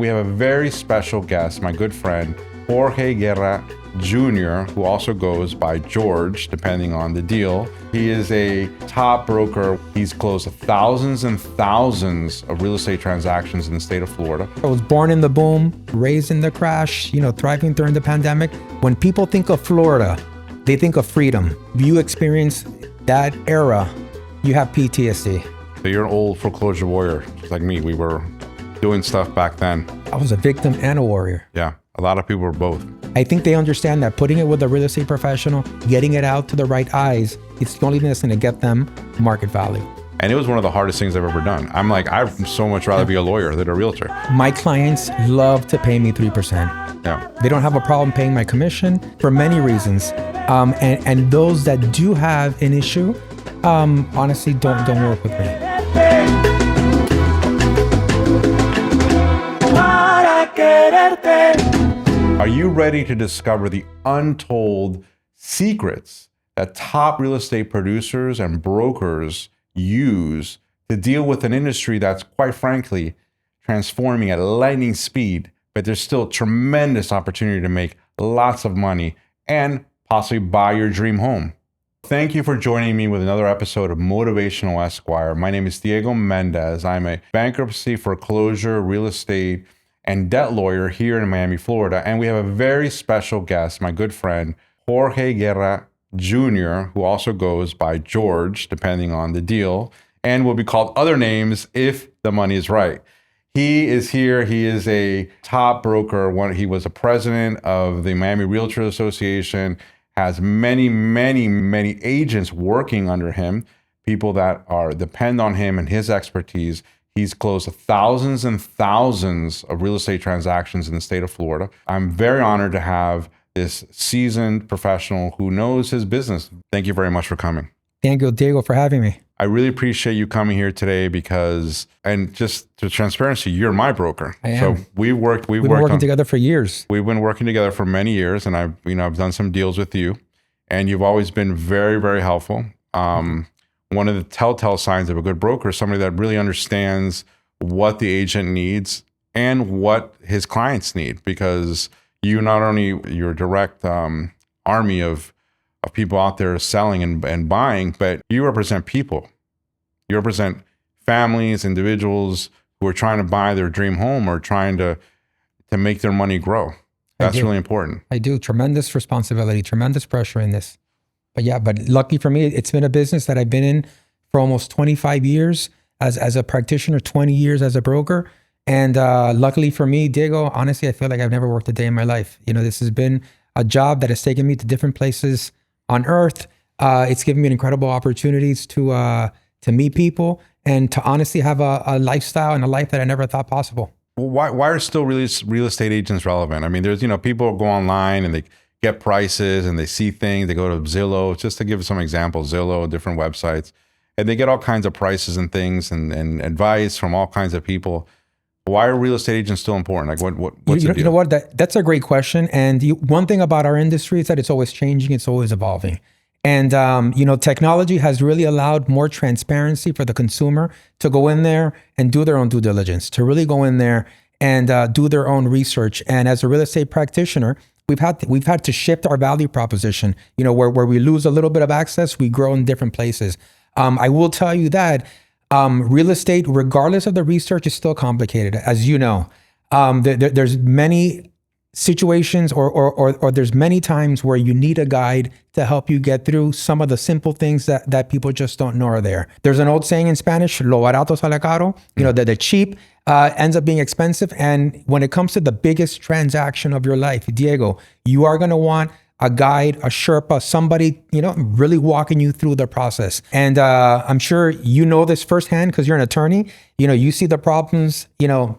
We have a very special guest, my good friend, Jorge Guerra Jr., who also goes by George, depending on the deal. He is a top broker. He's closed thousands and thousands of real estate transactions in the state of Florida. I was born in the boom, raised in the crash, thriving during the pandemic. When people think of Florida, they think of freedom. If you experience that era, you have PTSD. So you're an old foreclosure warrior, just like me. We were doing stuff back then. I was a victim and a warrior. Yeah, a lot of people were both. I think they understand that putting it with a real estate professional, getting it out to the right eyes, it's the only thing that's going to get them market value. And it was one of the hardest things I've ever done. I'm like, I'd so much rather be a lawyer than a realtor. My clients love to pay me 3%. Yeah. They don't have a problem paying my commission for many reasons. And those that do have an issue, honestly, don't work with me. Are you ready to discover the untold secrets that top real estate producers and brokers use to deal with an industry that's, quite frankly, transforming at lightning speed, but there's still tremendous opportunity to make lots of money and possibly buy your dream home? Thank you for joining me with another episode of Motivational Esquire. My name is Diego Mendez. I'm a bankruptcy, foreclosure, real estate, and debt lawyer here in Miami, Florida. And we have a very special guest, my good friend, Jorge Guerra Jr., who also goes by George, depending on the deal, and will be called other names if the money is right. He is here. He is a top broker. He was a president of the Miami Realtors Association, has many, many, many agents working under him, people that depend on him and his expertise. He's closed thousands and thousands of real estate transactions in the state of Florida. I'm very honored to have this seasoned professional who knows his business. Thank you very much for coming. Thank you, Diego, for having me. I really appreciate you coming here today because, and just to transparency, you're my broker. I am. So we've been working together for years. We've been working together for many years, and I've done some deals with you, and you've always been very, very helpful. One of the telltale signs of a good broker is somebody that really understands what the agent needs and what his clients need, because you not only your direct army of people out there selling and buying, but you represent people. You represent families, individuals who are trying to buy their dream home or trying to make their money grow. That's really important. I do. Tremendous responsibility, tremendous pressure in this. But lucky for me, it's been a business that I've been in for almost 25 years as a practitioner, 20 years as a broker. And luckily for me, Diego, honestly, I feel like I've never worked a day in my life. This has been a job that has taken me to different places on earth. It's given me incredible opportunities to meet people and to honestly have a lifestyle and a life that I never thought possible. Well, why are still real estate agents relevant? I mean, there's, people go online and they get prices and they see things. They go to Zillow, just to give some examples, Zillow, different websites, and they get all kinds of prices and things and advice from all kinds of people. Why are real estate agents still important? Like what's the deal? You know what? That's a great question. And one thing about our industry is that it's always changing. It's always evolving. And, technology has really allowed more transparency for the consumer to go in there and do their own due diligence, to really go in there and do their own research. And as a real estate practitioner, we've had to shift our value proposition, where we lose a little bit of access, we grow in different places. I will tell you that real estate, regardless of the research, is still complicated. As you know, there's many situations or there's many times where you need a guide to help you get through some of the simple things that people just don't know are there. There's an old saying in Spanish, lo barato sale caro, that the cheap ends up being expensive. And when it comes to the biggest transaction of your life, Diego, you are going to want a guide, a Sherpa, somebody, really walking you through the process. And I'm sure you know this firsthand because you're an attorney. You see the problems,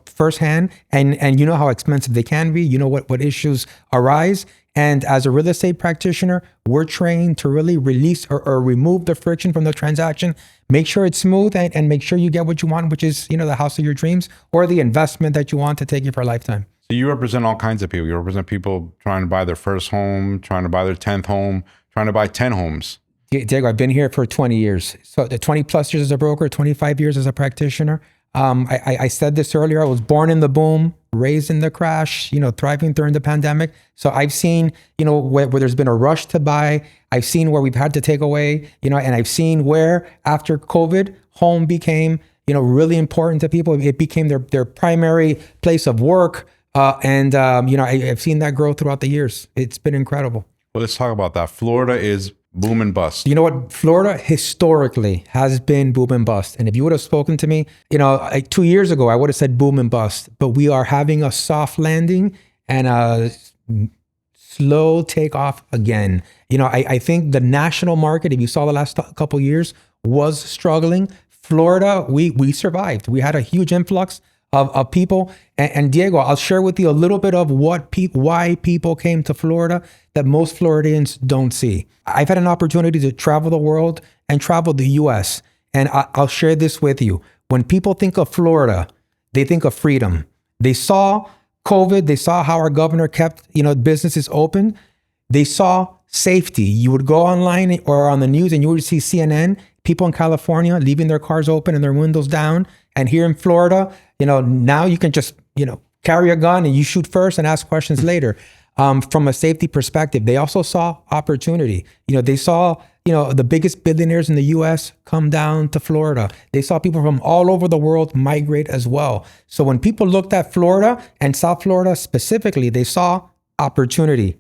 firsthand, and you know how expensive they can be. You know what issues arise. And as a real estate practitioner, we're trained to really release or remove the friction from the transaction, make sure it's smooth, and make sure you get what you want, which is, the house of your dreams or the investment that you want to take you for a lifetime. So you represent all kinds of people. You represent people trying to buy their first home, trying to buy their 10th home, trying to buy 10 homes. Diego, I've been here for 20 years. So the 20 plus years as a broker, 25 years as a practitioner. I said this earlier, I was born in the boom, raised in the crash, thriving during the pandemic. So I've seen, where there's been a rush to buy. I've seen where we've had to take away, and I've seen where after COVID, home became, really important to people. It became their primary place of work. I've seen that grow throughout the years. It's been incredible. Well, let's talk about that. Florida is boom and bust. You know what? Florida historically has been boom and bust. And if you would have spoken to me, like 2 years ago, I would have said boom and bust. But we are having a soft landing and a slow takeoff again. I think the national market, if you saw the last couple of years, was struggling. Florida, we survived. We had a huge influx of people. And Diego, I'll share with you a little bit of why people came to Florida that most Floridians don't see. I've had an opportunity to travel the world and travel the US. And I'll share this with you. When people think of Florida, they think of freedom. They saw COVID. They saw how our governor kept, businesses open. They saw safety. You would go online or on the news and you would see CNN, people in California leaving their cars open and their windows down. And here in Florida, now you can just, carry a gun and you shoot first and ask questions later. From a safety perspective, they also saw opportunity. They saw, the biggest billionaires in the US come down to Florida. They saw people from all over the world migrate as well. So when people looked at Florida and South Florida specifically, they saw opportunity.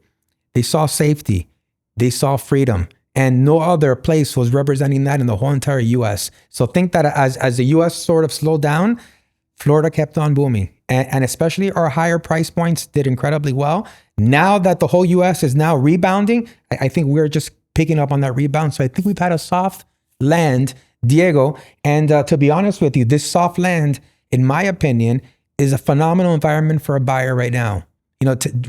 They saw safety. They saw freedom. And no other place was representing that in the whole entire US. So think that as the US sort of slowed down, Florida kept on booming. And especially our higher price points did incredibly well. Now that the whole US is now rebounding, I think we're just picking up on that rebound. So I think we've had a soft land, Diego. And to be honest with you, this soft land, in my opinion, is a phenomenal environment for a buyer right now.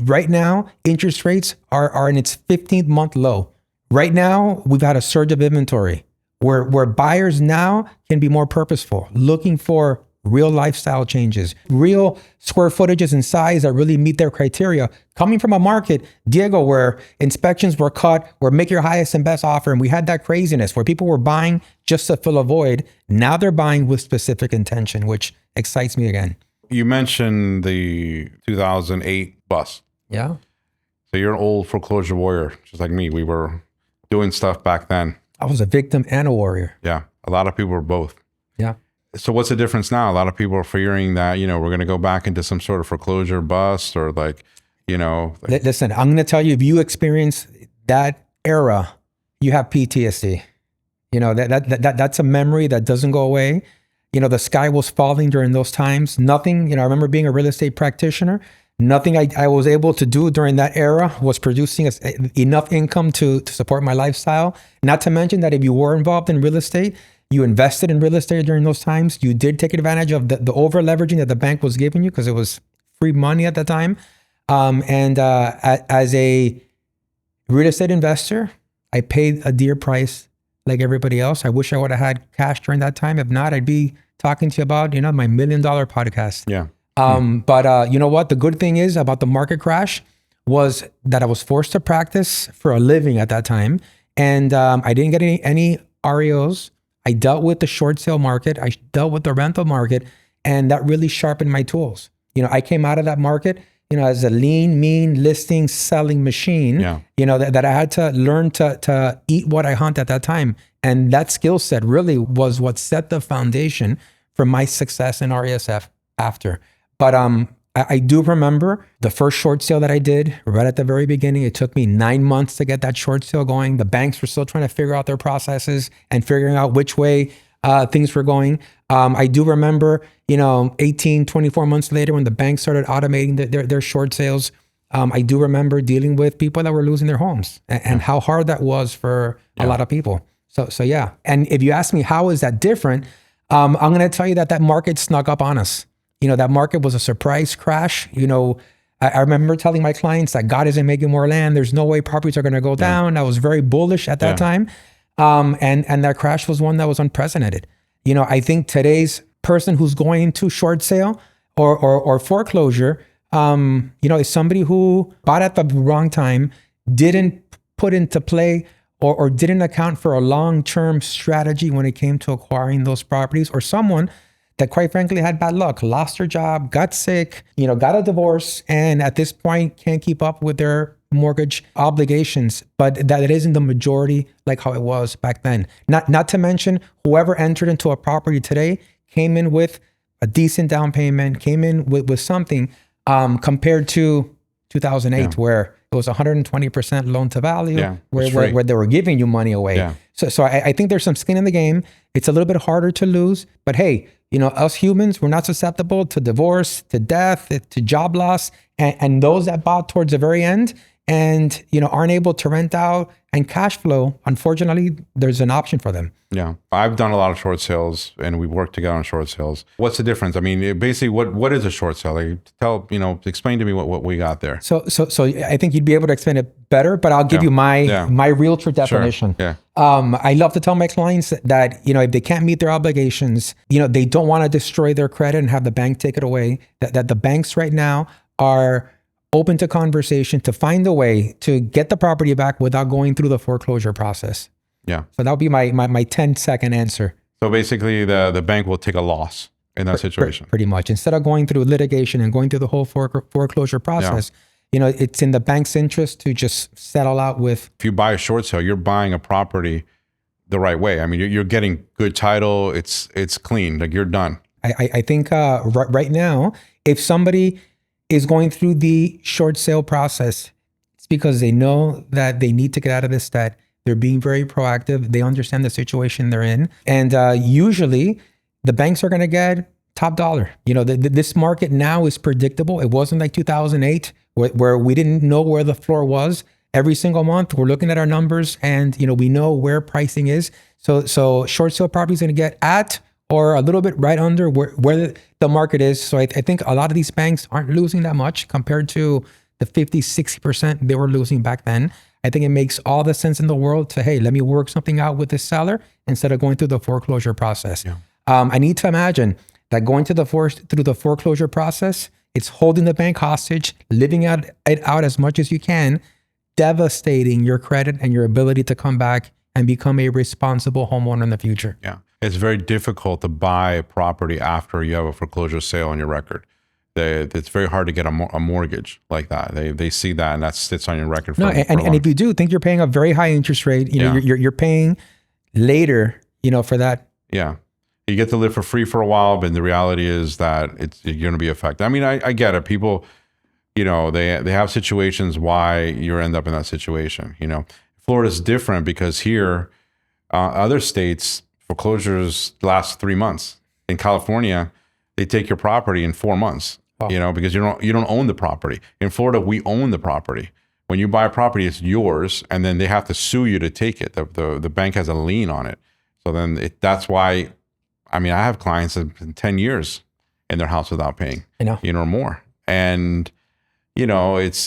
Right now, interest rates are in its 15th month low. Right now, we've had a surge of inventory where buyers now can be more purposeful, looking for real lifestyle changes, real square footages and size that really meet their criteria. Coming from a market, Diego, where inspections were cut, where make your highest and best offer, and we had that craziness where people were buying just to fill a void. Now they're buying with specific intention, which excites me again. You mentioned the 2008 bust. Yeah. So you're an old foreclosure warrior, just like me. We were doing stuff back then. I was a victim and a warrior. Yeah. A lot of people were both. Yeah. So what's the difference now? A lot of people are fearing that, we're going to go back into some sort of foreclosure bust or Listen, I'm going to tell you, if you experience that era, you have PTSD. That's a memory that doesn't go away. The sky was falling during those times. Nothing, I remember being a real estate practitioner. Nothing I was able to do during that era was producing enough income to support my lifestyle. Not to mention that if you were involved in real estate, you invested in real estate during those times. You did take advantage of the over leveraging that the bank was giving you because it was free money at the time. As a real estate investor, I paid a dear price like everybody else. I wish I would have had cash during that time. If not, I'd be talking to you about, my $1 million podcast. Yeah. But you know what? The good thing is about the market crash was that I was forced to practice for a living at that time. And I didn't get any REOs. I dealt with the short sale market. I dealt with the rental market, and that really sharpened my tools. I came out of that market, as a lean, mean listing selling machine, that I had to learn to eat what I hunt at that time. And that skill set really was what set the foundation for my success in RESF after. But I do remember the first short sale that I did right at the very beginning. It took me 9 months to get that short sale going. The banks were still trying to figure out their processes and figuring out which way things were going. I do remember, 18, 24 months later when the banks started automating their short sales, I do remember dealing with people that were losing their homes and how hard that was for a lot of people. So yeah. And if you ask me, how is that different? I'm going to tell you that market snuck up on us. That market was a surprise crash. I remember telling my clients that God isn't making more land. There's no way properties are going to go down. I was very bullish at that time. And that crash was one that was unprecedented. I think today's person who's going to short sale or foreclosure, is somebody who bought at the wrong time, didn't put into play or didn't account for a long-term strategy when it came to acquiring those properties, or someone that quite frankly had bad luck, lost their job, got sick, got a divorce, and at this point can't keep up with their mortgage obligations. But that it isn't the majority like how it was back then. Not to mention whoever entered into a property today came in with a decent down payment, came in with something compared to 2008 where it was 120% loan to value, where they were giving you money away. Yeah. So I think there's some skin in the game. It's a little bit harder to lose, but hey, us humans, we're not susceptible to divorce, to death, to job loss, and those that bought towards the very end and aren't able to rent out and cash flow, unfortunately, there's an option for them. Yeah, I've done a lot of short sales, and we've worked together on short sales. What's the difference? I mean, basically, what is a short sale? Like, explain to me what we got there. So I think you'd be able to explain it better, but I'll give you my realtor definition. Sure. Yeah. I love to tell my clients that if they can't meet their obligations, they don't want to destroy their credit and have the bank take it away. That the banks right now are open to conversation to find a way to get the property back without going through the foreclosure process. Yeah. So that would be my 10-second answer. So basically, the bank will take a loss in that situation. Pretty much. Instead of going through litigation and going through the whole foreclosure process, it's in the bank's interest to just settle out with. If you buy a short sale, you're buying a property the right way. I mean, you're getting good title. It's clean. Like, you're done. I think right now, if somebody is going through the short sale process, it's because they know that they need to get out of this debt. They're being very proactive. They understand the situation they're in. And usually the banks are going to get top dollar. This market now is predictable. It wasn't like 2008 where we didn't know where the floor was. Every single month, we're looking at our numbers and, we know where pricing is. So short sale property is going to get at or a little bit right under where the market is. So I think a lot of these banks aren't losing that much compared to the 50, 60% they were losing back then. I think it makes all the sense in the world to, hey, let me work something out with this seller instead of going through the foreclosure process. Yeah. I need to imagine that going through the foreclosure process, it's holding the bank hostage, living it out as much as you can, devastating your credit and your ability to come back and become a responsible homeowner in the future. Yeah. It's very difficult to buy a property after you have a foreclosure sale on your record. It's very hard to get a mortgage like that. They see that, and that sits on your record. And if you do think you're paying a very high interest rate, you're paying later, for that. Yeah, you get to live for free for a while, but the reality is that you're going to be affected. I mean, I get it. People, they have situations why you end up in that situation. Florida's different because here, other states foreclosures last 3 months. In California, they take your property in 4 months. Because you don't own the property. In Florida, we own the property. When you buy a property, it's yours, and then they have to sue you to take it. The bank has a lien on it. So then that's why, I have clients that have been 10 years in their house without paying, or more. And, it's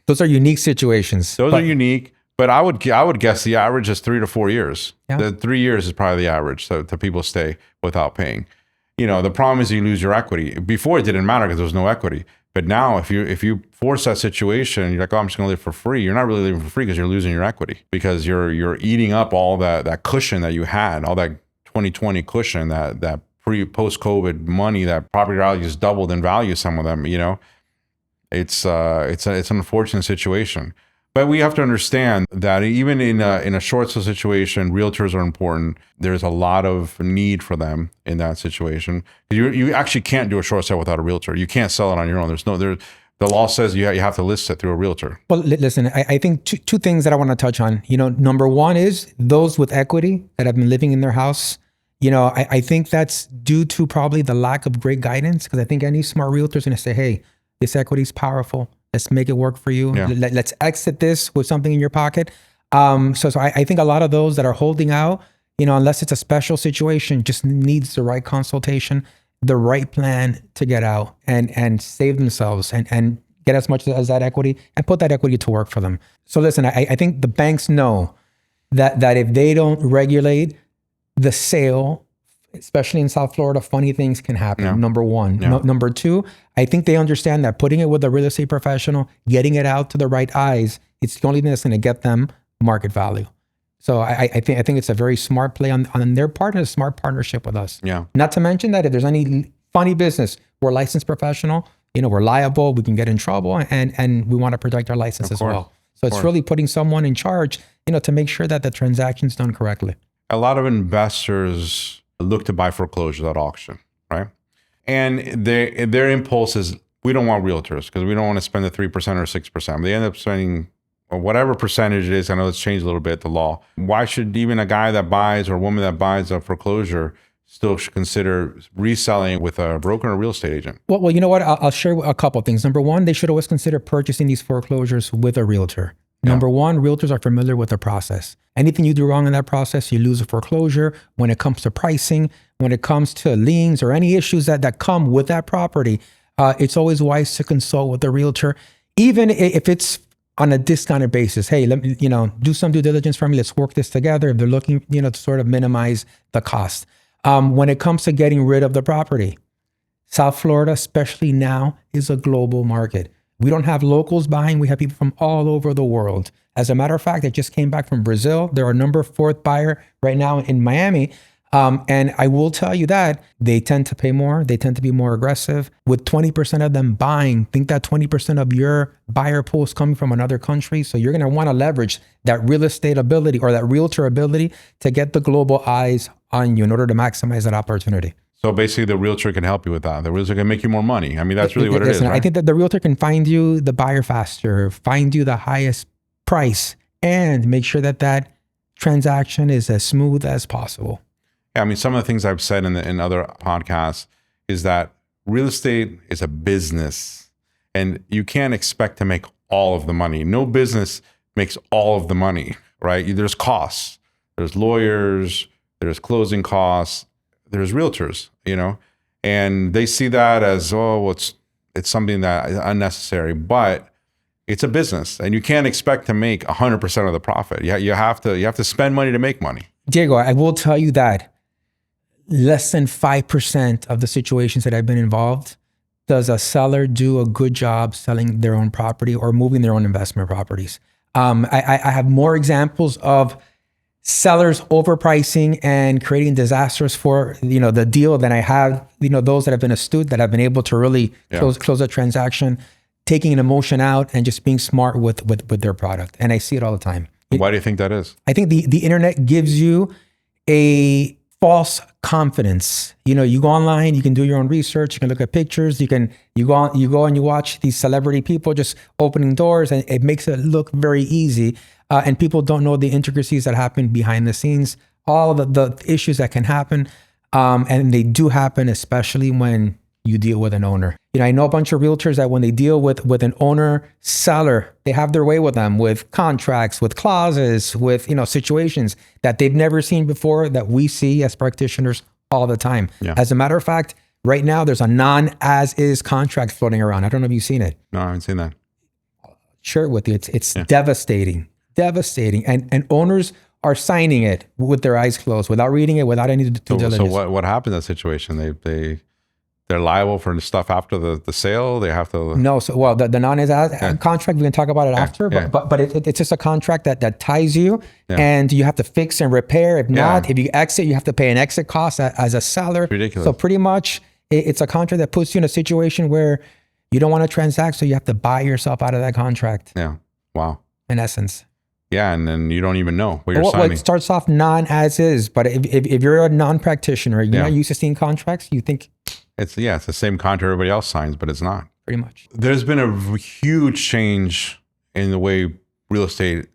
those are unique situations. Those are unique, but I would guess the average is 3 to 4 years. Yeah. The 3 years is probably the average to people stay without paying. The problem is you lose your equity. Before it didn't matter because there was no equity. But now if you force that situation, you're like, oh, I'm just going to live for free. You're not really living for free because you're losing your equity because you're eating up all that cushion that you had, all that 2020 cushion, that post-COVID money, that property values doubled in value, some of them, it's an unfortunate situation. But we have to understand that even in a short sale situation, realtors are important. There's a lot of need for them in that situation. You actually can't do a short sale without a realtor. You can't sell it on your own. The law says you have to list it through a realtor. Well, listen, I think two things that I want to touch on. Number one is those with equity that have been living in their house. I think that's due to probably the lack of great guidance because I think any smart realtor is going to say, hey, this equity is powerful. Let's make it work for you. Yeah. Let's exit this with something in your pocket. So I think a lot of those that are holding out, unless it's a special situation, just needs the right consultation, the right plan to get out and save themselves and get as much as that equity and put that equity to work for them. So listen, I think the banks know that if they don't regulate the sale, especially in South Florida, funny things can happen. Yeah. Number one. Yeah. Number two, I think they understand that putting it with a real estate professional, getting it out to the right eyes, it's the only thing that's going to get them market value. So I think it's a very smart play on their part and a smart partnership with us. Yeah. Not to mention that if there's any funny business, we're a licensed professional. We're liable. We can get in trouble, and we want to protect our license as well. So it's really putting someone in charge, to make sure that the transaction's done correctly. A lot of investors look to buy foreclosures at auction, right? And their impulse is, we don't want realtors because we don't want to spend the 3% or 6%. They end up spending whatever percentage it is. I know it's changed a little bit, the law. Why should even a guy that buys or a woman that buys a foreclosure still should consider reselling with a broker or a real estate agent? Well, you know what? I'll share a couple of things. Number one, they should always consider purchasing these foreclosures with a realtor. Number one, realtors are familiar with the process. Anything you do wrong in that process, you lose a foreclosure. When it comes to pricing, when it comes to liens or any issues that come with that property, it's always wise to consult with the realtor, even if it's on a discounted basis. Hey, let me, do some due diligence for me. Let's work this together. If they're looking, to sort of minimize the cost. When it comes to getting rid of the property, South Florida, especially now, is a global market. We don't have locals buying. We have people from all over the world. As a matter of fact, I just came back from Brazil. They're our number 4th buyer right now in Miami. And I will tell you that they tend to pay more. They tend to be more aggressive. With 20% of them buying, think that 20% of your buyer pool is coming from another country. So you're going to want to leverage that real estate ability or that realtor ability to get the global eyes on you in order to maximize that opportunity. So basically the realtor can help you with that. The realtor can make you more money. I mean, that's really what it is, right? I think that the realtor can find you the buyer faster, find you the highest price, and make sure that transaction is as smooth as possible. Yeah, I mean, some of the things I've said in other podcasts is that real estate is a business and you can't expect to make all of the money. No business makes all of the money, right? There's costs, there's lawyers, there's closing costs, there's realtors, and they see that as, it's something that is unnecessary, but it's a business and you can't expect to make 100% of the profit. You have to spend money to make money. Diego, I will tell you that less than 5% of the situations that I've been involved does a seller do a good job selling their own property or moving their own investment properties. I have more examples of sellers overpricing and creating disasters for the deal than I have those that have been astute, that have been able to really close a transaction, taking an emotion out and just being smart with their product. And I see it all the time. Why do you think that is? I think the internet gives you a false confidence. You go online, you can do your own research, you can look at pictures, you go and you watch these celebrity people just opening doors, and it makes it look very easy. And people don't know the intricacies that happen behind the scenes, all the issues that can happen. And they do happen, especially when you deal with an owner. I know a bunch of realtors that when they deal with an owner seller, they have their way with them, with contracts, with clauses, with situations that they've never seen before, that we see as practitioners all the time. Yeah. As a matter of fact, right now there's a non-as-is contract floating around. I don't know if you've seen it. No, I haven't seen that. Share it with you. It's devastating. And owners are signing it with their eyes closed, without reading it, without any due diligence. So what happened in that situation? They're liable for the stuff after the sale. They have to. No, so the non-as contract, we can talk about it after. But it's just a contract that ties you, and you have to fix and repair. If not, if you exit, you have to pay an exit cost as a seller. It's ridiculous. So pretty much, it's a contract that puts you in a situation where you don't want to transact, so you have to buy yourself out of that contract. Yeah. Wow. In essence. Yeah, and then you don't even know what you're signing. It starts off non-as is, but if you're a non-practitioner, you're not used to seeing contracts, you think it's the same contract everybody else signs, but it's not. Pretty much. There's been a huge change in the way real estate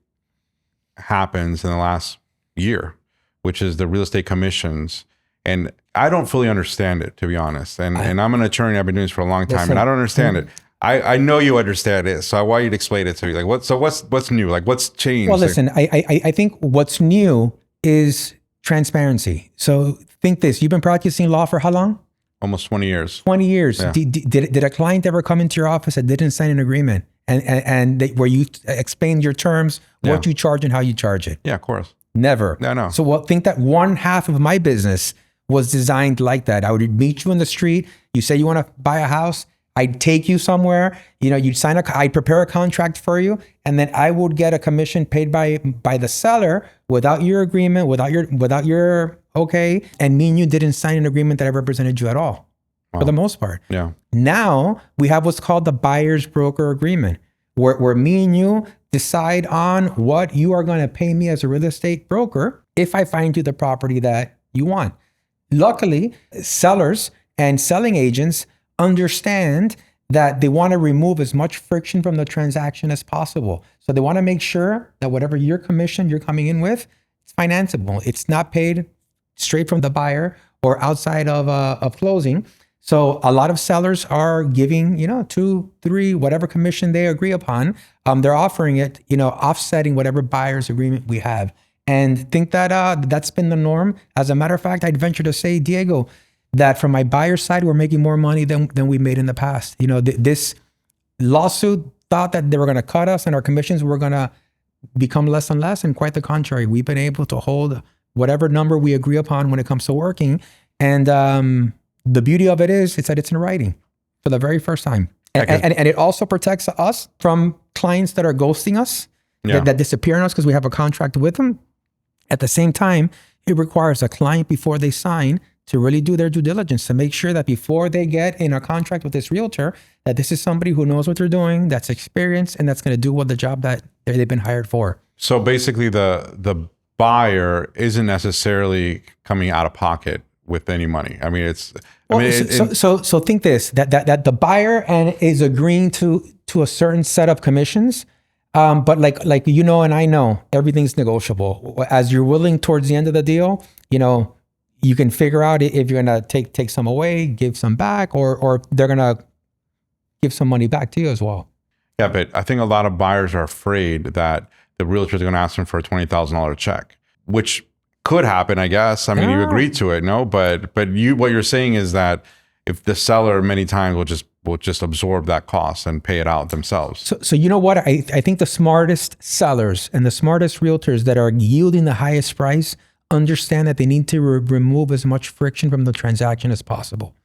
happens in the last year, which is the real estate commissions. And I don't fully understand it, to be honest. And I'm an attorney. I've been doing this for a long time, and I don't understand it. I know you understand it, so I want you to explain it to me. Like, what's new? Like, what's changed? Well, listen, I think what's new is transparency. So think this: you've been practicing law for how long? Almost 20 years. 20 years. Yeah. Did a client ever come into your office that didn't sign an agreement and where you explained your terms, what you charge and how you charge it? Yeah, of course. Never. No. So think that one half of my business was designed like that. I would meet you in the street. You say you want to buy a house. I'd take you somewhere, you'd I'd prepare a contract for you, and then I would get a commission paid by the seller without your agreement, without your okay, and me and you didn't sign an agreement that I represented you at all, for the most part. Yeah. Now we have what's called the buyer's broker agreement, where me and you decide on what you are going to pay me as a real estate broker if I find you the property that you want. Luckily, sellers and selling agents understand that they want to remove as much friction from the transaction as possible. So they want to make sure that whatever your commission you're coming in with, it's financeable. It's not paid straight from the buyer or outside of closing. So a lot of sellers are giving, 2, 3, whatever commission they agree upon. They're offering it, offsetting whatever buyer's agreement we have. And think that that's been the norm. As a matter of fact, I'd venture to say, Diego, that from my buyer side, we're making more money than we made in the past. This lawsuit thought that they were going to cut us and our commissions were going to become less and less. And quite the contrary, we've been able to hold whatever number we agree upon when it comes to working. And the beauty of it is that it's in writing for the very first time. And it also protects us from clients that are ghosting us, that disappear on us because we have a contract with them. At the same time, it requires a client before they sign to really do their due diligence, to make sure that before they get in a contract with this realtor, that this is somebody who knows what they're doing, that's experienced, and that's going to do the job that they've been hired for. So basically the buyer isn't necessarily coming out of pocket with any money. I mean, so think this, that the buyer is agreeing to a certain set of commissions. But like and I know, everything's negotiable. As you're willing towards the end of the deal, you can figure out if you're gonna take some away, give some back, or they're gonna give some money back to you as well. Yeah, but I think a lot of buyers are afraid that the realtor is gonna ask them for a $20,000 check, which could happen, I guess. I mean, you agreed to it, no? But what you're saying is that if the seller many times will just absorb that cost and pay it out themselves. So you know what? I think the smartest sellers and the smartest realtors that are yielding the highest price understand that they need to remove as much friction from the transaction as possible.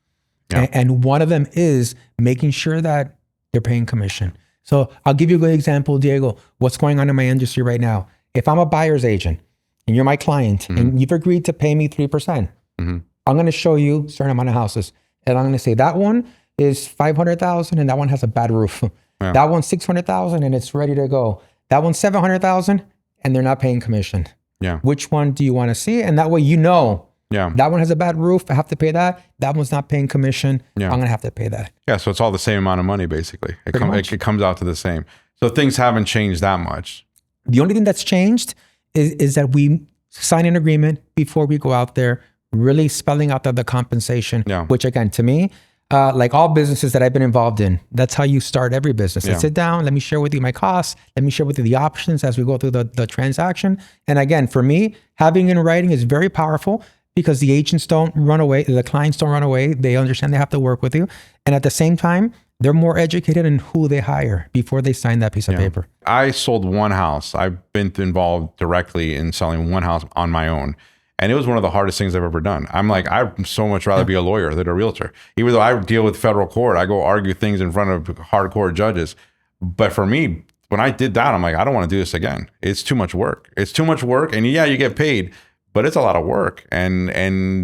Yeah. And one of them is making sure that they're paying commission. So I'll give you a good example, Diego, what's going on in my industry right now. If I'm a buyer's agent and you're my client and you've agreed to pay me 3%, I'm going to show you a certain amount of houses. And I'm going to say that one is 500,000 and that one has a bad roof. Yeah. That one's 600,000 and it's ready to go. That one's 700,000 and they're not paying commission. Yeah. Which one do you want to see? And that way, that one has a bad roof. I have to pay that. That one's not paying commission. Yeah. I'm going to have to pay that. Yeah. So it's all the same amount of money, basically. It comes out to the same. So things haven't changed that much. The only thing that's changed is that we sign an agreement before we go out there, really spelling out the compensation, which again, to me, like all businesses that I've been involved in, that's how you start every business. Yeah. Sit down, let me share with you my costs, let me share with you the options as we go through the transaction. And again, for me, having in writing is very powerful because the agents don't run away, the clients don't run away. They understand they have to work with you. And at the same time, they're more educated in who they hire before they sign that piece of paper. I sold one house. I've been involved directly in selling one house on my own. And it was one of the hardest things I've ever done. I'm like, I'd so much rather be a lawyer than a realtor. Even though I deal with federal court, I go argue things in front of hardcore judges. But for me, when I did that, I'm like, I don't want to do this again. It's too much work. It's too much work. And yeah, you get paid, but it's a lot of work. And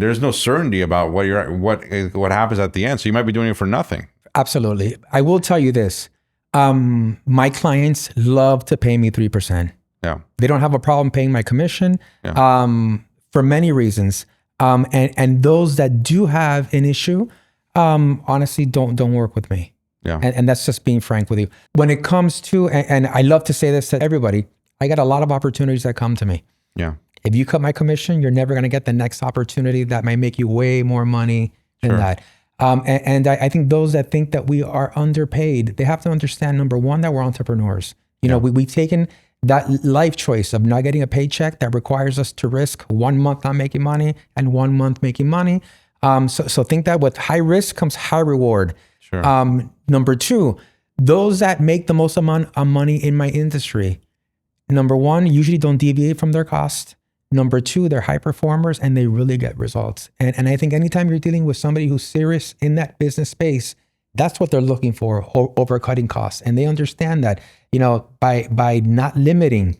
there's no certainty about what happens at the end. So you might be doing it for nothing. Absolutely. I will tell you this. My clients love to pay me 3%. Yeah. They don't have a problem paying my commission. Yeah. For many reasons. And those that do have an issue, honestly, don't work with me. Yeah. And that's just being frank with you. When it comes to, and I love to say this to everybody, I got a lot of opportunities that come to me. Yeah. If you cut my commission, you're never going to get the next opportunity that might make you way more money than that. And I think those that think that we are underpaid, they have to understand, number one, that we're entrepreneurs. We've taken that life choice of not getting a paycheck that requires us to risk 1 month not making money and 1 month making money. So think that with high risk comes high reward. Sure. Number two, those that make the most amount of money in my industry, number one, usually don't deviate from their cost. Number two, they're high performers and they really get results. And I think anytime you're dealing with somebody who's serious in that business space, That's what they're looking for, over cutting costs. And they understand that, by not limiting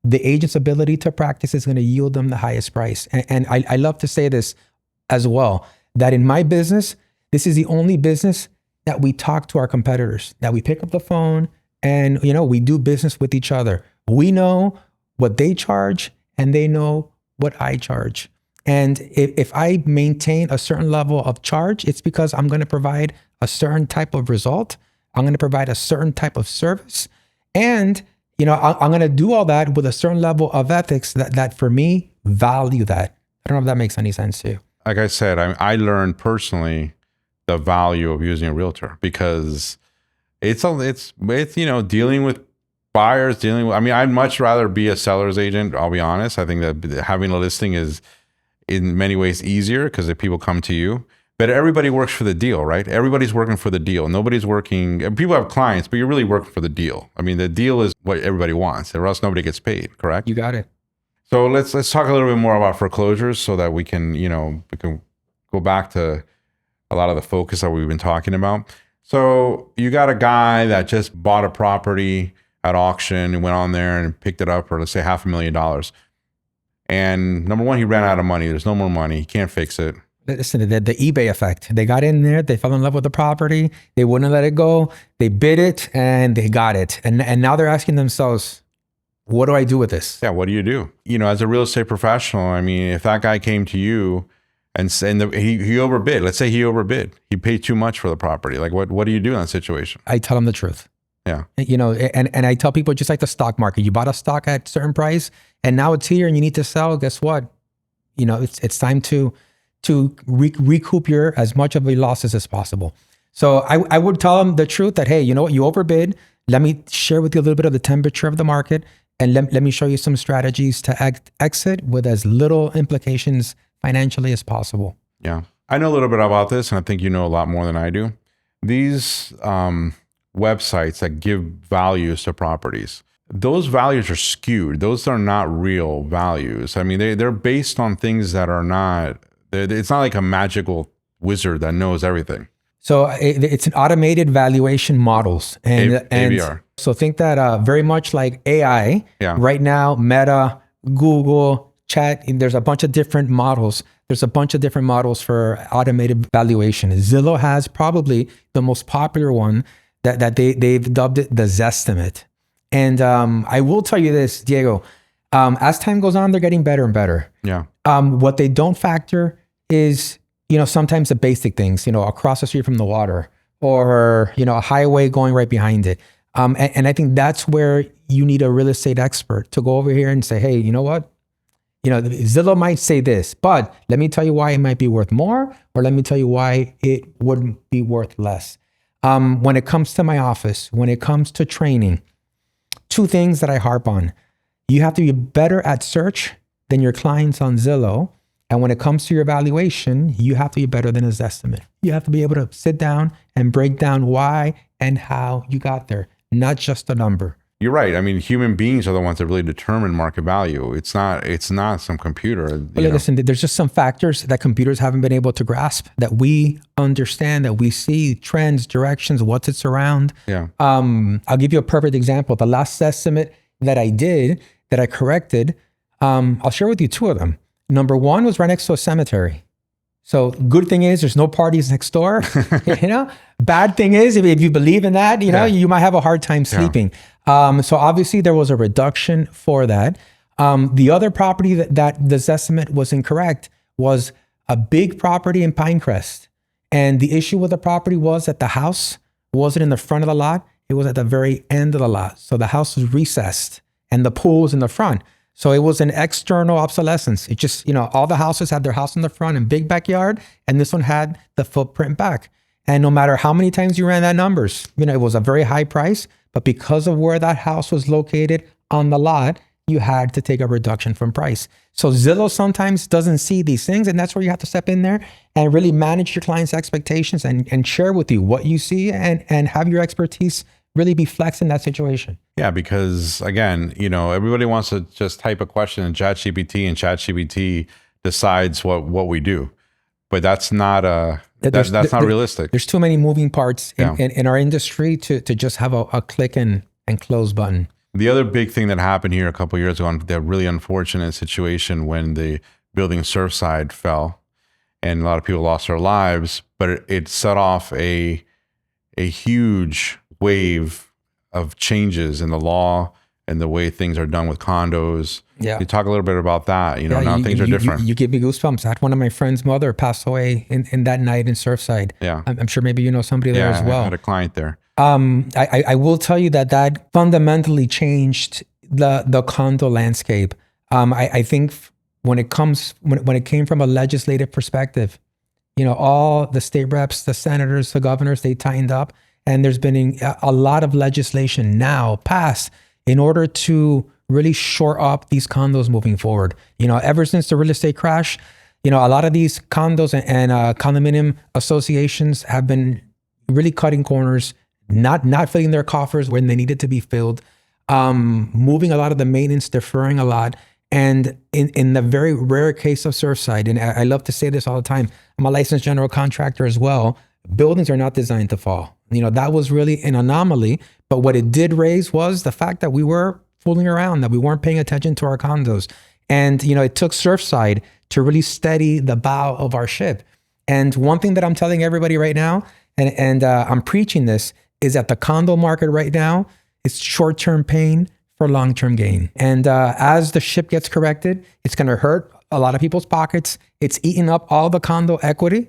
the agent's ability to practice is going to yield them the highest price. And I love to say this as well, that in my business, this is the only business that we talk to our competitors, that we pick up the phone and, we do business with each other. We know what they charge and they know what I charge. And if I maintain a certain level of charge, it's because I'm going to provide a certain type of result. I'm going to provide a certain type of service. And, I'm going to do all that with a certain level of ethics that for me, value that. I don't know if that makes any sense to you. Like I said, I learned personally the value of using a realtor, because it's dealing with buyers, I'd much rather be a seller's agent. I'll be honest. I think that having a listing is in many ways easier because if people come to you, but everybody works for the deal, right? Everybody's working for the deal. Nobody's working, people have clients, but you're really working for the deal. The deal is what everybody wants, or else nobody gets paid, correct? You got it. So let's talk a little bit more about foreclosures so that we can go back to a lot of the focus that we've been talking about. So you got a guy that just bought a property at auction and went on there and picked it up for, let's say, $500,000. And number one, he ran out of money. There's no more money. He can't fix it. Listen, the eBay effect. They got in there, they fell in love with the property, they wouldn't let it go, they bid it, and they got it. And now they're asking themselves, what do I do with this? Yeah, what do you do? As a real estate professional, if that guy came to you and he overbid, let's say he overbid, he paid too much for the property. Like, what do you do in that situation? I tell them the truth. Yeah. And I tell people, just like the stock market, you bought a stock at a certain price and now it's here and you need to sell. Guess what? It's time to recoup your as much of your losses as possible. So I would tell them the truth that, hey, you know what, you overbid. Let me share with you a little bit of the temperature of the market, and let me show you some strategies to exit with as little implications financially as possible. Yeah. I know a little bit about this, and I think you know a lot more than I do. These websites that give values to properties, those values are skewed. Those are not real values. They're based on things that are not, it's not like a magical wizard that knows everything. So it's an automated valuation models. And AVR. So think that very much like AI, right now, Meta, Google, Chat, there's a bunch of different models. There's a bunch of different models for automated valuation. Zillow has probably the most popular one that they've dubbed it the Zestimate. And I will tell you this, Diego, as time goes on, they're getting better and better. Yeah. What they don't factor is, sometimes the basic things, across the street from the water, or, a highway going right behind it. And I think that's where you need a real estate expert to go over here and say, hey, you know what? Zillow might say this, but let me tell you why it might be worth more, or let me tell you why it wouldn't be worth less. When it comes to my office, when it comes to training, two things that I harp on. You have to be better at search than your clients on Zillow. And when it comes to your evaluation, you have to be better than his estimate. You have to be able to sit down and break down why and how you got there, not just a number. You're right. Human beings are the ones that really determine market value. It's not some computer. Listen, there's just some factors that computers haven't been able to grasp that we understand, that we see trends, directions, what's it's around. Yeah. I'll give you a perfect example. The last estimate that I did, that I corrected, I'll share with you two of them. Number one was right next to a cemetery. So good thing is there's no parties next door. Bad thing is if you believe in that, you might have a hard time sleeping. So obviously there was a reduction for that. The other property that this estimate was incorrect was a big property in Pinecrest. And the issue with the property was that the house wasn't in the front of the lot. It was at the very end of the lot. So the house was recessed and the pool was in the front. So it was an external obsolescence. It just, all the houses had their house in the front and big backyard, and this one had the footprint back. And no matter how many times you ran that numbers, it was a very high price, but because of where that house was located on the lot, you had to take a reduction from price. So Zillow sometimes doesn't see these things, and that's where you have to step in there and really manage your client's expectations and share with you what you see and have your expertise really be flexed in that situation. Yeah, because again, everybody wants to just type a question in ChatGPT, and ChatGPT decides what we do. But that's not That's not realistic. There's too many moving parts Yeah. in our industry to just have a click and close button. The other big thing that happened here a couple of years ago, the really unfortunate situation when the building Surfside fell and a lot of people lost their lives, but it set off a huge wave of changes in the law and the way things are done with condos. Yeah. You talk a little bit about that. Now things are different. You give me goosebumps. I had one of my friend's mother pass away in that night in Surfside. Yeah. I'm sure maybe you know somebody there as well. I had a client there. I will tell you that fundamentally changed the condo landscape. I think when it came from a legislative perspective, all the state reps, the senators, the governors, they tightened up, and there's been a lot of legislation now passed in order to really shore up these condos moving forward. Ever since the real estate crash, a lot of these condos and condominium associations have been really cutting corners, not filling their coffers when they needed to be filled, moving a lot of the maintenance, deferring a lot. And in the very rare case of Surfside, and I love to say this all the time, I'm a licensed general contractor as well, buildings are not designed to fall. That was really an anomaly, but what it did raise was the fact that we were fooling around, that we weren't paying attention to our condos. And, it took Surfside to really steady the bow of our ship. And one thing that I'm telling everybody right now, and I'm preaching this, is that the condo market right now is short-term pain for long-term gain. And as the ship gets corrected, it's going to hurt a lot of people's pockets. It's eating up all the condo equity.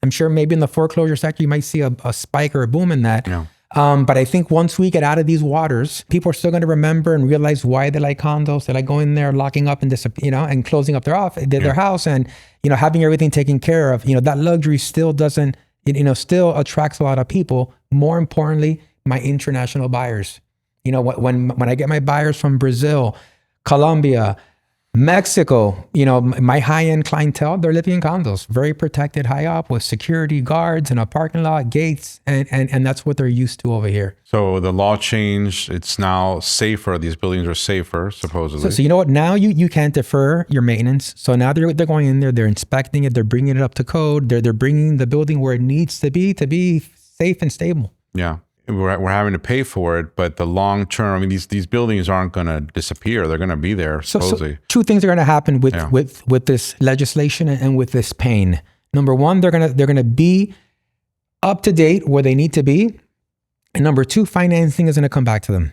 I'm sure maybe in the foreclosure sector, you might see a spike or a boom in that. Yeah. But I think once we get out of these waters, people are still going to remember and realize why they like condos. They like going there, locking up and and closing up their house, and having everything taken care of. That luxury still doesn't, still attracts a lot of people. More importantly, my international buyers. When I get my buyers from Brazil, Colombia, Mexico, my high-end clientele, they're living in condos, very protected, high up with security guards and a parking lot, gates, and that's what they're used to over here. So the law changed. It's now safer. These buildings are safer, supposedly. So you know what? Now you can't defer your maintenance. So now they're going in there, they're inspecting it, they're bringing it up to code, they're bringing the building where it needs to be safe and stable. Yeah. We're having to pay for it, but the long term, these buildings aren't going to disappear. They're going to be there, supposedly. So two things are going to happen with this legislation and with this pain. Number one, they're going to be up to date where they need to be, and number two, financing is going to come back to them.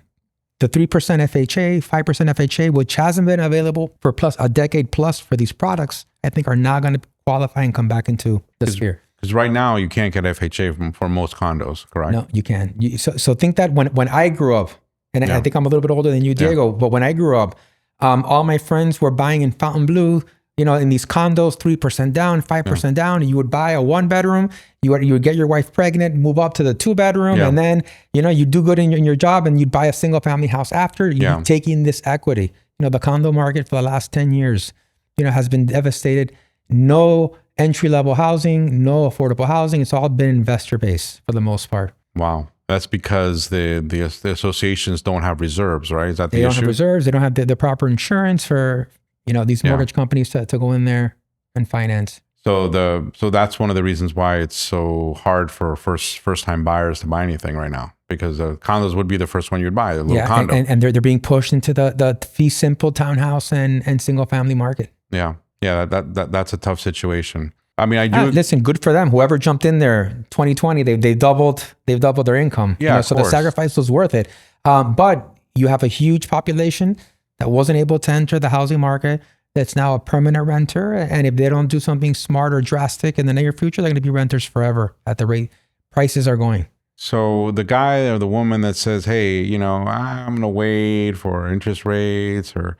The 3% FHA, 5% FHA, which hasn't been available for a decade plus for these products, I think are now going to qualify and come back into the sphere. Because right now you can't get FHA for most condos, correct? No, you can. So think that when I grew up, and I think I'm a little bit older than you, Diego, but when I grew up, all my friends were buying in Fontainebleau, in these condos, 3% down, 5% down. And you would buy a 1-bedroom, you would get your wife pregnant, move up to the 2-bedroom, and then, you do good in your job and you'd buy a single family house after you taking this equity. The condo market for the last 10 years, has been devastated. No entry-level housing, no affordable housing. It's all been investor-based for the most part. Wow. That's because the associations don't have reserves, right? Is that the issue? They don't have reserves. They don't have the proper insurance for, these mortgage companies to go in there and finance. So that's one of the reasons why it's so hard for first-time buyers to buy anything right now, because the condos would be the first one you'd buy, the little condo. And they're being pushed into the fee simple townhouse and single-family market. Yeah. Yeah, that's a tough situation. I do listen. Good for them. Whoever jumped in there, 2020, they've doubled their income. Yeah, so the sacrifice was worth it. But you have a huge population that wasn't able to enter the housing market. That's now a permanent renter, and if they don't do something smart or drastic in the near future, they're going to be renters forever at the rate prices are going. So the guy or the woman that says, "Hey, I'm going to wait for interest rates or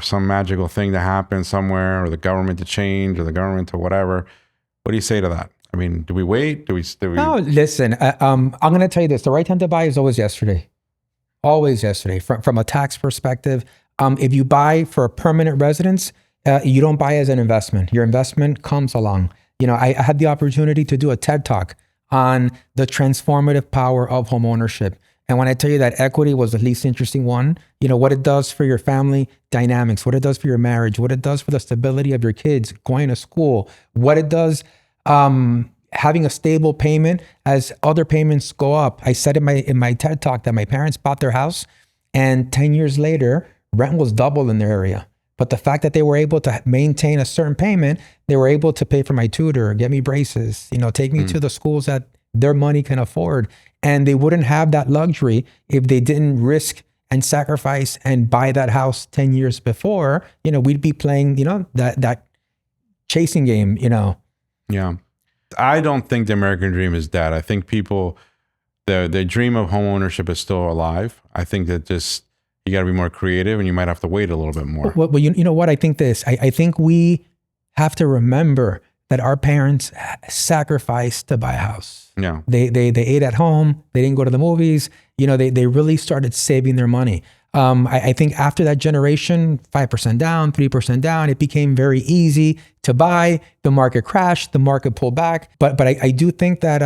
some magical thing to happen somewhere, or the government to change, or the government to whatever." What do you say to that? Do we wait? Do we? No, listen, I'm going to tell you this. The right time to buy is always yesterday. Always yesterday. From a tax perspective, if you buy for a permanent residence, you don't buy as an investment. Your investment comes along. I had the opportunity to do a TED Talk on the transformative power of home ownership. And when I tell you that equity was the least interesting one, what it does for your family dynamics, what it does for your marriage, what it does for the stability of your kids going to school, what it does having a stable payment as other payments go up. I said in my TED talk that my parents bought their house, and 10 years later, rent was double in their area. But the fact that they were able to maintain a certain payment, they were able to pay for my tutor, get me braces, take me to the schools that their money can afford. And they wouldn't have that luxury if they didn't risk and sacrifice and buy that house 10 years before. We'd be playing, that chasing game, Yeah. I don't think the American dream is dead. I think people, the dream of home ownership is still alive. I think that you got to be more creative, and you might have to wait a little bit more. Well, you know what? I think I think we have to remember that our parents sacrificed to buy a house. Yeah. They ate at home. They didn't go to the movies. They really started saving their money. I think after that generation, 5% down, 3% down, it became very easy to buy. The market crashed. The market pulled back. But I do think that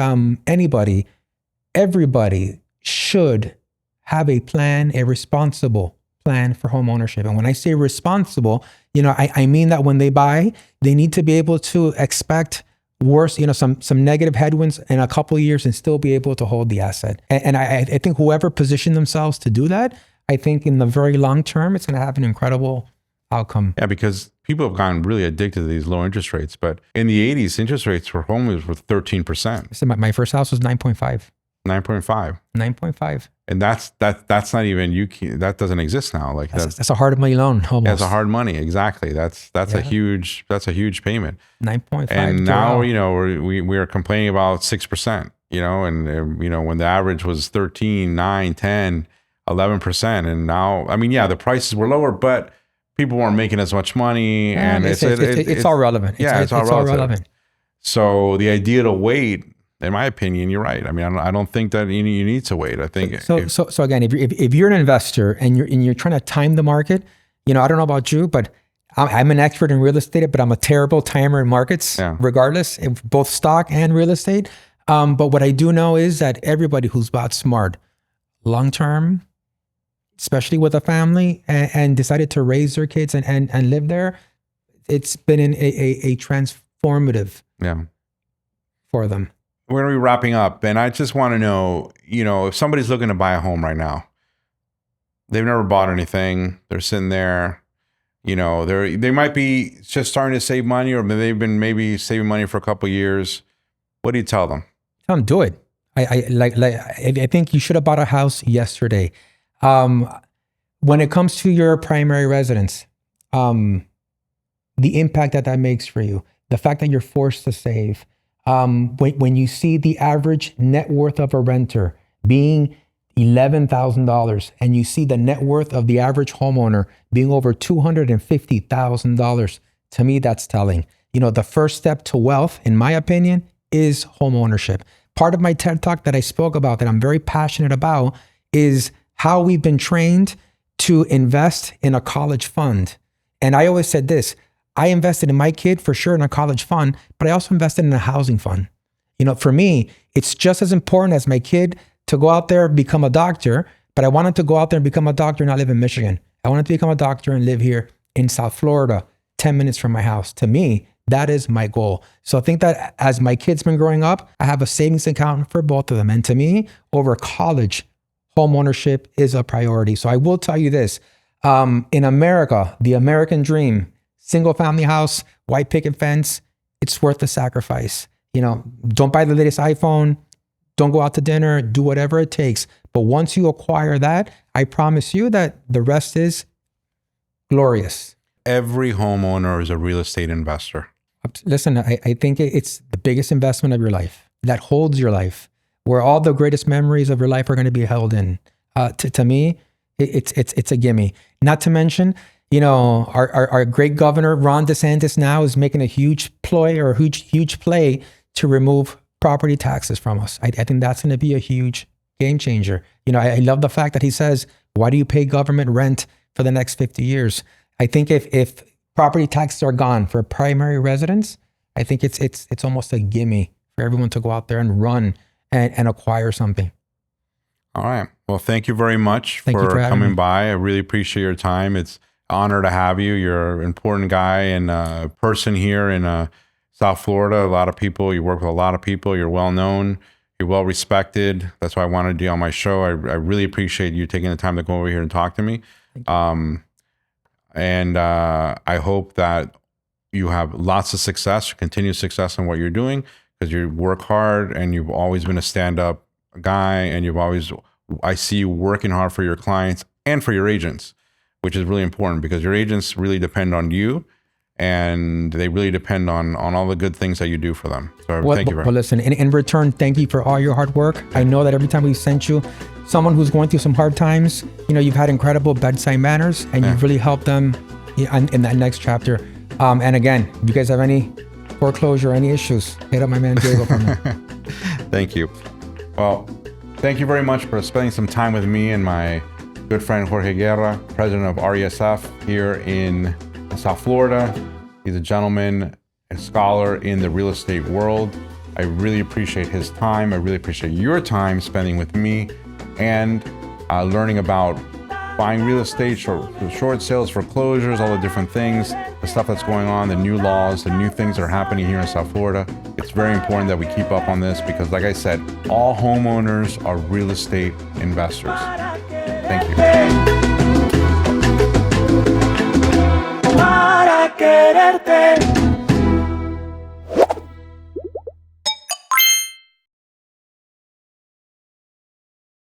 everybody should have a plan, a responsible plan for home ownership. And when I say responsible, I mean that when they buy, they need to be able to expect worse, some negative headwinds in a couple of years and still be able to hold the asset. And I think whoever positioned themselves to do that, I think in the very long term, it's going to have an incredible outcome. Yeah, because people have gotten really addicted to these low interest rates. But in the 80s, interest rates for homes were 13%. So my first house was 9.5. 9.5. 9.5. And that's not even, that doesn't exist now. Like that's a hard money loan almost. That's a hard money. Exactly. That's a huge payment. 9.5. And now, we are complaining about 6%, and when the average was 13, 9, 10, 11%. And now, the prices were lower, but people weren't making as much money. And it's all relevant. It's all relevant. So the idea to wait, in my opinion, you're right. I don't think that you need to wait. I think so again, if you're an investor and you're trying to time the market, I don't know about you, but I'm an expert in real estate, but I'm a terrible timer in markets, regardless, both stock and real estate. But what I do know is that everybody who's bought smart, long term, especially with a family, and decided to raise their kids and live there, it's been a transformative for them. We're going to be wrapping up, and I just want to know, if somebody's looking to buy a home right now, they've never bought anything, they're sitting there, they might be just starting to save money, or they've been maybe saving money for a couple of years. What do you tell them? Tell them, do it. I think you should have bought a house yesterday. When it comes to your primary residence, the impact that makes for you, the fact that you're forced to save, when you see the average net worth of a renter being $11,000 and you see the net worth of the average homeowner being over $250,000, to me, that's telling. The first step to wealth, in my opinion, is home ownership. Part of my TED Talk that I spoke about, that I'm very passionate about, is how we've been trained to invest in a college fund. And I always said this, I invested in my kid for sure in a college fund, but I also invested in a housing fund. For me, it's just as important as my kid to go out there and become a doctor, but I wanted to go out there and become a doctor and not live in Michigan. I wanted to become a doctor and live here in South Florida, 10 minutes from my house. To me, that is my goal. So I think that as my kids been growing up, I have a savings account for both of them. And to me, over college, home ownership is a priority. So I will tell you this, in America, the American dream, single family house, white picket fence, it's worth the sacrifice. Don't buy the latest iPhone, don't go out to dinner, do whatever it takes. But once you acquire that, I promise you that the rest is glorious. Every homeowner is a real estate investor. Listen, I think it's the biggest investment of your life that holds your life, where all the greatest memories of your life are going to be held in. To me, it's a gimme. Not to mention, our great governor, Ron DeSantis, now is making a huge play to remove property taxes from us. I think that's going to be a huge game changer. I love the fact that he says, why do you pay government rent for the next 50 years? I think if property taxes are gone for primary residence, I think it's almost a gimme for everyone to go out there and run and acquire something. All right. Well, thank you very much for coming by. I really appreciate your time. It's an honor to have you. You're an important guy and a person here in South Florida, a lot of people, you work with a lot of people, you're well known, you're well respected. That's why I wanted you on my show. I really appreciate you taking the time to go over here and talk to me. And I hope that you have lots of success, continued success in what you're doing, because you work hard and you've always been a stand-up guy, and I see you working hard for your clients and for your agents, which is really important, because your agents really depend on you, and they really depend on all the good things that you do for them. So thank you very much. Well, listen, in return, thank you for all your hard work. I know that every time we sent you someone who's going through some hard times, you've had incredible bedside manners, and you've really helped them in that next chapter. And again, if you guys have any foreclosure, any issues, hit up my man Diego for me. Thank you. Well, thank you very much for spending some time with me and my good friend Jorge Guerra, president of RESF here in South Florida. He's a gentleman, a scholar in the real estate world. I really appreciate his time. I really appreciate your time spending with me and learning about buying real estate, short sales, foreclosures, all the different things, the stuff that's going on, the new laws, the new things that are happening here in South Florida. It's very important that we keep up on this, because like I said, all homeowners are real estate investors. Thank you. Para quererte.